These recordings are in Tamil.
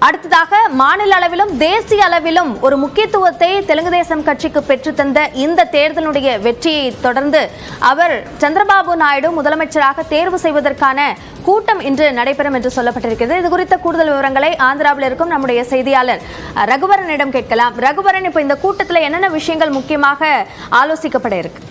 அடுத்ததாக மாநில அளவிலும் தேசிய அளவிலும் ஒரு முக்கியத்துவத்தை தெலுங்கு தேசம் கட்சிக்கு பெற்றுத்தந்த இந்த தேர்தலுடைய வெற்றியை தொடர்ந்து அவர் சந்திரபாபு நாயுடு முதலமைச்சராக தேர்வு செய்வதற்கான கூட்டம் இன்று நடைபெறும் என்று சொல்லப்பட்டிருக்கிறது. இது குறித்த கூடுதல் விவரங்களை ஆந்திராவில் இருக்கும் நம்முடைய செய்தியாளர் ரகுவரனிடம் கேட்கலாம். ரகுவரன், இப்ப இந்த கூட்டத்தில் என்னென்ன விஷயங்கள் முக்கியமாக ஆலோசிக்கப்பட இருக்கு?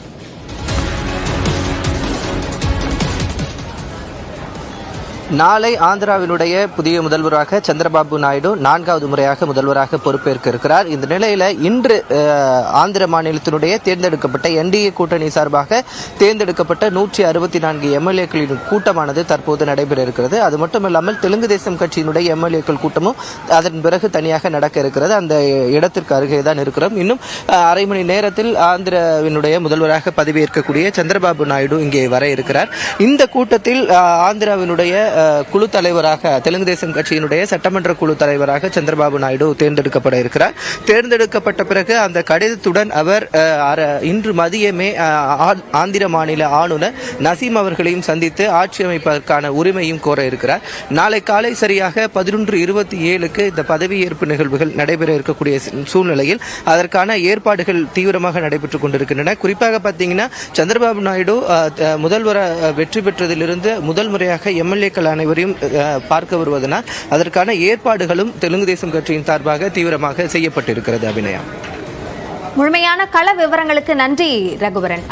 நாளை ஆந்திராவினுடைய புதிய முதல்வராக சந்திரபாபு நாயுடு 4வது முறையாக முதல்வராக பொறுப்பேற்க இருக்கிறார். இந்த நிலையில இன்று ஆந்திர மாநிலத்தினுடைய தேர்ந்தெடுக்கப்பட்ட என்டிஏ கூட்டணி சார்பாக தேர்ந்தெடுக்கப்பட்ட 164 எம்எல்ஏக்களின் கூட்டமானது தற்போது நடைபெற இருக்கிறது. அது மட்டுமில்லாமல் தெலுங்கு தேசம் கட்சியினுடைய எம்எல்ஏக்கள் கூட்டமும் அதன் பிறகு தனியாக நடக்க இருக்கிறது. அந்த இடத்திற்கு அருகே தான் இருக்கிறோம். இன்னும் அரை மணி நேரத்தில் ஆந்திராவினுடைய முதல்வராக பதவியேற்கக்கூடிய சந்திரபாபு நாயுடு இங்கே வர இருக்கிறார். இந்த கூட்டத்தில் ஆந்திராவினுடைய குழு தலைவராக தெலுங்கு தேசம் கட்சியினுடைய சட்டமன்ற குழு தலைவராக சந்திரபாபு நாயுடு தேர்ந்தெடுக்கப்பட இருக்கிறார். தேர்ந்தெடுக்கப்பட்ட பிறகு அந்த கடிதத்துடன் அவர் இன்று மதியமே ஆந்திர மாநில ஆளுநர் நசீம் அவர்களையும் சந்தித்து ஆட்சி அமைப்பதற்கான உரிமையும் கோர இருக்கிறார். நாளை காலை சரியாக 11:27க்கு இந்த பதவியேற்பு நிகழ்வுகள் நடைபெற இருக்கக்கூடிய சூழ்நிலையில் அதற்கான ஏற்பாடுகள் தீவிரமாக நடைபெற்றுக் கொண்டிருக்கின்றன. குறிப்பாக பார்த்தீங்கன்னா சந்திரபாபு நாயுடு முதல்வர் வெற்றி பெற்றதிலிருந்து முதல் முறையாக எம்எல்ஏக்கள் அனைவரையும் பார்க்க வருவதனால் அதற்கான ஏற்பாடுகளும் தெலுங்கு தேசம் கட்சியின் சார்பாக தீவிரமாக செய்யப்பட்டிருக்கிறது. அபிநயா, முழுமையான கள விவரங்களுக்கு நன்றி ரகுவரன்.